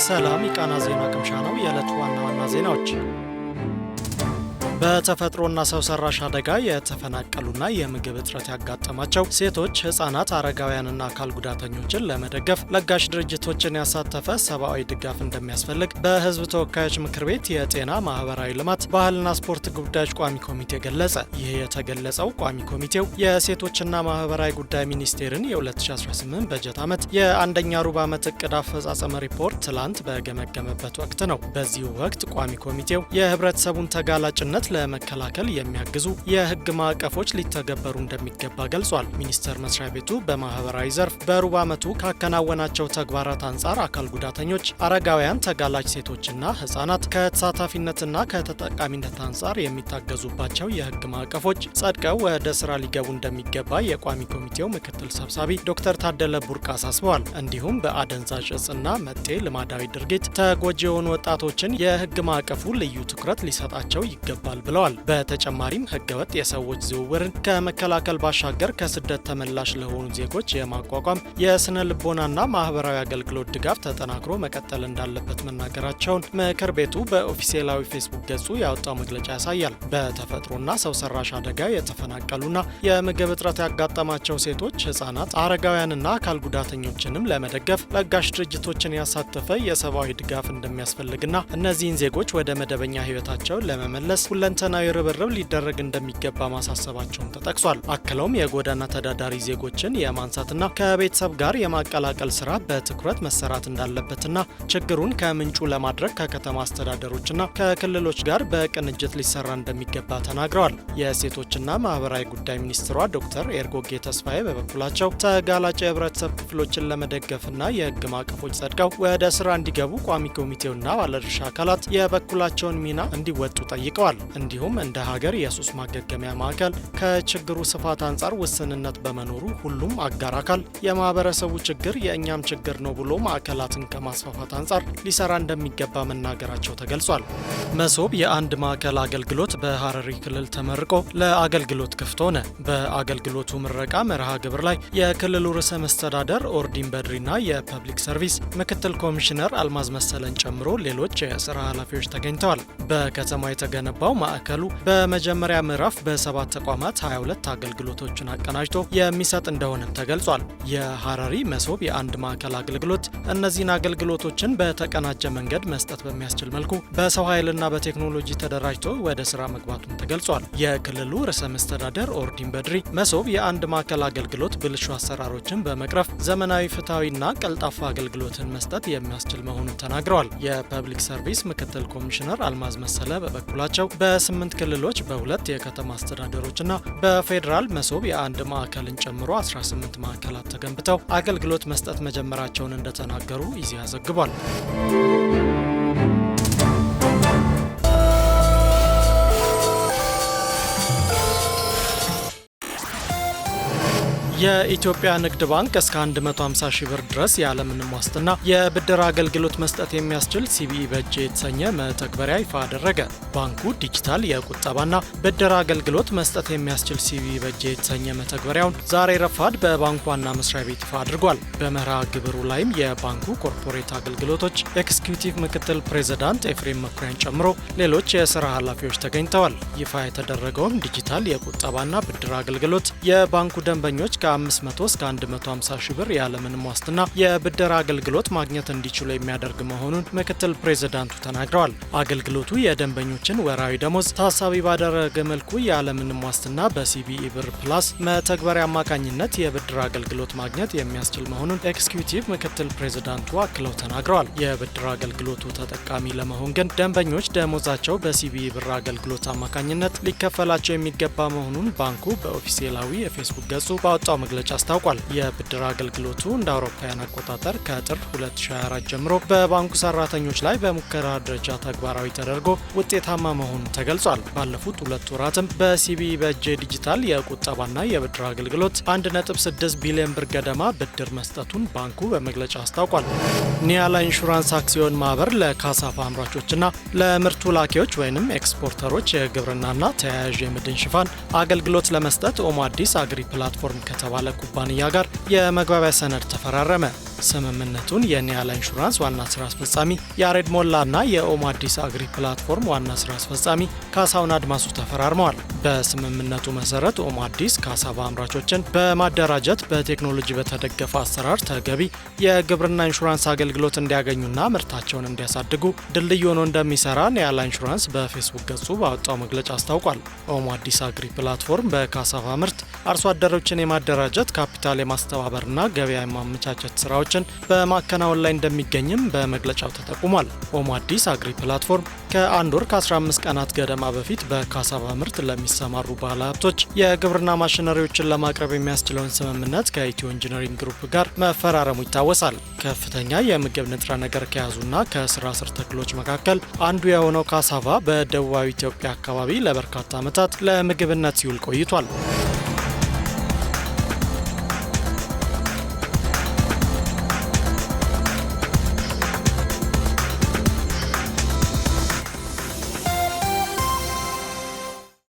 ሰላም የቃና ዜና ቅምሻ ነው። የዕለቱ ዋና ዜናዎች በተፈጥሮና ሰው ሰራሽ አደጋ የተፈናቀሉና የምግብ እጥረት ያጋጠማቸው ሴቶች፣ ህጻናት፣ አረጋውያንና አካል ጉዳተኞችን ለመደገፍ ለጋሽ ድርጅቶችን ያሳተፈ ሰብአዊ ድጋፍ እንደሚያስፈልግ በህዝብ ተወካዮች ምክር ቤት የጤና ማህበራዊ ልማት ባህልና ስፖርት ጉዳዮች ቋሚ ኮሚቴ ገለጸ። ይህ የተገለጸው ቋሚ ኮሚቴው የሴቶችና ማህበራዊ ጉዳይ ሚኒስቴርን የ2018 በጀት ዓመት የአንደኛ ሩብ ዓመት እቅድ አፈጻጸም ሪፖርት ትላንት በገመገመበት ወቅት ነው። በዚሁ ወቅት ቋሚ ኮሚቴው የህብረተሰቡን ተጋላጭነት ለመከላከል የሚያግዙ የህግ ማዕቀፎች ሊተገበሩ እንደሚገባ ገልጿል። ሚኒስቴር መስሪያ ቤቱ በማህበራዊ ዘርፍ በሩብ ዓመቱ ካከናወናቸው ተግባራት አንጻር አካል ጉዳተኞች፣ አረጋውያን፣ ተጋላጭ ሴቶችና ህጻናት ከተሳታፊነትና ከተጠቃሚነት አንጻር የሚታገዙባቸው የህግ ማዕቀፎች ጸድቀው ወደ ስራ ሊገቡ እንደሚገባ የቋሚ ኮሚቴው ምክትል ሰብሳቢ ዶክተር ታደለ ቡርቃ አሳስበዋል። እንዲሁም በአደንዛዥ እጽና መጤ ልማዳዊ ድርጊት ተጎጂ የሆኑ ወጣቶችን የህግ ማዕቀፉ ልዩ ትኩረት ሊሰጣቸው ይገባል ብለዋል። በተጨማሪም ህገወጥ የሰዎች ዝውውርን ከመከላከል ባሻገር ከስደት ተመላሽ ለሆኑ ዜጎች የማቋቋም የስነ ልቦናና ማህበራዊ አገልግሎት ድጋፍ ተጠናክሮ መቀጠል እንዳለበት መናገራቸውን ምክር ቤቱ በኦፊሴላዊ ፌስቡክ ገጹ ያወጣው መግለጫ ያሳያል። በተፈጥሮና ሰው ሰራሽ አደጋ የተፈናቀሉና የምግብ እጥረት ያጋጠማቸው ሴቶች፣ ህጻናት፣ አረጋውያንና አካል ጉዳተኞችንም ለመደገፍ ለጋሽ ድርጅቶችን ያሳተፈ የሰብአዊ ድጋፍ እንደሚያስፈልግና እነዚህን ዜጎች ወደ መደበኛ ህይወታቸው ለመመለስ ሁለንተናዊ ርብርብ ሊደረግ እንደሚገባ ማሳሰባቸውን ተጠቅሷል። አክለውም የጎዳና ተዳዳሪ ዜጎችን የማንሳትና ከቤተሰብ ጋር የማቀላቀል ስራ በትኩረት መሰራት እንዳለበትና ችግሩን ከምንጩ ለማድረግ ከከተማ አስተዳደሮችና ከክልሎች ጋር በቅንጅት ሊሰራ እንደሚገባ ተናግረዋል። የሴቶችና ማህበራዊ ጉዳይ ሚኒስትሯ ዶክተር ኤርጎጌ ተስፋዬ በበኩላቸው ተጋላጭ የህብረተሰብ ክፍሎችን ለመደገፍና የህግ ማዕቀፎች ጸድቀው ወደ ስራ እንዲገቡ ቋሚ ኮሚቴውና ባለድርሻ አካላት የበኩላቸውን ሚና እንዲወጡ ጠይቀዋል። እንዲሁም እንደ ሀገር የሱስ ማገገሚያ ማዕከል ከችግሩ ስፋት አንጻር ውስንነት በመኖሩ ሁሉም አጋር አካል የማህበረሰቡ ችግር የእኛም ችግር ነው ብሎ ማዕከላትን ከማስፋፋት አንጻር ሊሰራ እንደሚገባ መናገራቸው ተገልጿል። መሶብ የአንድ ማዕከል አገልግሎት በሐረሪ ክልል ተመርቆ ለአገልግሎት ክፍት ሆነ። በአገልግሎቱ ምረቃ መርሃ ግብር ላይ የክልሉ ርዕሰ መስተዳደር ኦርዲን በድሪና የፐብሊክ ሰርቪስ ምክትል ኮሚሽነር አልማዝ መሰለን ጨምሮ ሌሎች የስራ ኃላፊዎች ተገኝተዋል። በከተማ የተገነባው ማዕከሉ በመጀመሪያ ምዕራፍ በ7 ተቋማት 22 አገልግሎቶችን አቀናጅቶ የሚሰጥ እንደሆነም ተገልጿል። የሐረሪ መሶብ የአንድ ማዕከል አገልግሎት እነዚህን አገልግሎቶችን በተቀናጀ መንገድ መስጠት በሚያስችል መልኩ በሰው ኃይልና በቴክኖሎጂ ተደራጅቶ ወደ ስራ መግባቱን ተገልጿል። የክልሉ ርዕሰ መስተዳደር ኦርዲን በድሪ መሶብ የአንድ ማዕከል አገልግሎት ብልሹ አሰራሮችን በመቅረፍ ዘመናዊ፣ ፍትሐዊና ቀልጣፋ አገልግሎትን መስጠት የሚያስችል መሆኑን ተናግረዋል። የፐብሊክ ሰርቪስ ምክትል ኮሚሽነር አልማዝ መሰለ በበኩላቸው በ8 ክልሎች በ2 የከተማ አስተዳደሮችና በፌዴራል መሶብ የአንድ ማዕከልን ጨምሮ 18 ማዕከላት ተገንብተው አገልግሎት መስጠት መጀመራቸውን እንደተናገሩ ኢዜአ ዘግቧል። የኢትዮጵያ ንግድ ባንክ እስከ 150 ሺህ ብር ድረስ ያለምንም ዋስትና የብድር አገልግሎት መስጠት የሚያስችል ሲቢኢ በእጄ የተሰኘ መተግበሪያ ይፋ አደረገ። ባንኩ ዲጂታል የቁጠባና ብድር አገልግሎት መስጠት የሚያስችል ሲቢኢ በእጄ የተሰኘ መተግበሪያውን ዛሬ ረፋድ በባንኩ ዋና መስሪያ ቤት ይፋ አድርጓል። በመርሃ ግብሩ ላይም የባንኩ ኮርፖሬት አገልግሎቶች ኤክስኪዩቲቭ ምክትል ፕሬዚዳንት ኤፍሬም መኩሪያን ጨምሮ ሌሎች የስራ ኃላፊዎች ተገኝተዋል። ይፋ የተደረገውም ዲጂታል የቁጠባና ብድር አገልግሎት የባንኩ ደንበኞች ከ500 እስከ 150 ሺህ ብር ያለምንም ዋስትና የብድር አገልግሎት ማግኘት እንዲችሉ የሚያደርግ መሆኑን ምክትል ፕሬዚዳንቱ ተናግረዋል። አገልግሎቱ የደንበኞችን ወራዊ ደሞዝ ታሳቢ ባደረገ መልኩ ያለምንም ዋስትና በሲቢኢ ብር ፕላስ መተግበሪያ አማካኝነት የብድር አገልግሎት ማግኘት የሚያስችል መሆኑን ኤክስኪዩቲቭ ምክትል ፕሬዚዳንቱ አክለው ተናግረዋል። የብድር አገልግሎቱ ተጠቃሚ ለመሆን ግን ደንበኞች ደሞዛቸው በሲቢኢ ብር አገልግሎት አማካኝነት ሊከፈላቸው የሚገባ መሆኑን ባንኩ በኦፊሴላዊ የፌስቡክ ገጹ ባወጣው መግለጫ አስታውቋል። የብድር አገልግሎቱ እንደ አውሮፓውያን አቆጣጠር ከጥር 2024 ጀምሮ በባንኩ ሰራተኞች ላይ በሙከራ ደረጃ ተግባራዊ ተደርጎ ውጤታማ መሆኑ ተገልጿል። ባለፉት 2 ወራትም በሲቢኢ በእጄ ዲጂታል የቁጠባና የብድር አገልግሎት 1.6 ቢሊዮን ብር ገደማ ብድር መስጠቱን ባንኩ በመግለጫ አስታውቋል። ኒያላ ኢንሹራንስ አክሲዮን ማህበር ለካሳፋ አምራቾችና ለምርቱ ላኪዎች ወይም ኤክስፖርተሮች የግብርናና ተያያዥ የምድን ሽፋን አገልግሎት ለመስጠት ኦሞ አዲስ አግሪ ፕላትፎርም ከተባለ ኩባንያ ጋር የመግባቢያ ሰነድ ተፈራረመ። ስምምነቱን የኒያላ ኢንሹራንስ ዋና ስራ አስፈጻሚ ያሬድ ሞላና የኦሞ አዲስ አግሪ ፕላትፎርም ዋና ስራ አስፈጻሚ ካሳሁን አድማሱ ተፈራርመዋል። በስምምነቱ መሰረት ኦሞ አዲስ ካሳቫ አምራቾችን በማደራጀት በቴክኖሎጂ በተደገፈ አሰራር ተገቢ የግብርና ኢንሹራንስ አገልግሎት እንዲያገኙና ምርታቸውን እንዲያሳድጉ ድልድይ ሆኖ እንደሚሰራ ኒያላ ኢንሹራንስ በፌስቡክ ገጹ ባወጣው መግለጫ አስታውቋል። ኦሞ አዲስ አግሪ ፕላትፎርም በካሳቫ ምርት አርሶ አደሮችን የማደራጀት ካፒታል የማስተባበርና ገበያ የማመቻቸት ስራዎችን በማከናወን ላይ እንደሚገኝም በመግለጫው ተጠቁሟል። ኦሞ አዲስ አግሪ ፕላትፎርም ከአንድ ወር ከ15 ቀናት ገደማ በፊት በካሳቫ ምርት ለሚሰማሩ ባለሀብቶች የግብርና ማሽነሪዎችን ለማቅረብ የሚያስችለውን ስምምነት ከኢትዮ ኢንጂነሪንግ ግሩፕ ጋር መፈራረሙ ይታወሳል። ከፍተኛ የምግብ ንጥረ ነገር ከያዙና ከስራ ስር ተክሎች መካከል አንዱ የሆነው ካሳቫ በደቡባዊ ኢትዮጵያ አካባቢ ለበርካታ ዓመታት ለምግብነት ሲውል ቆይቷል።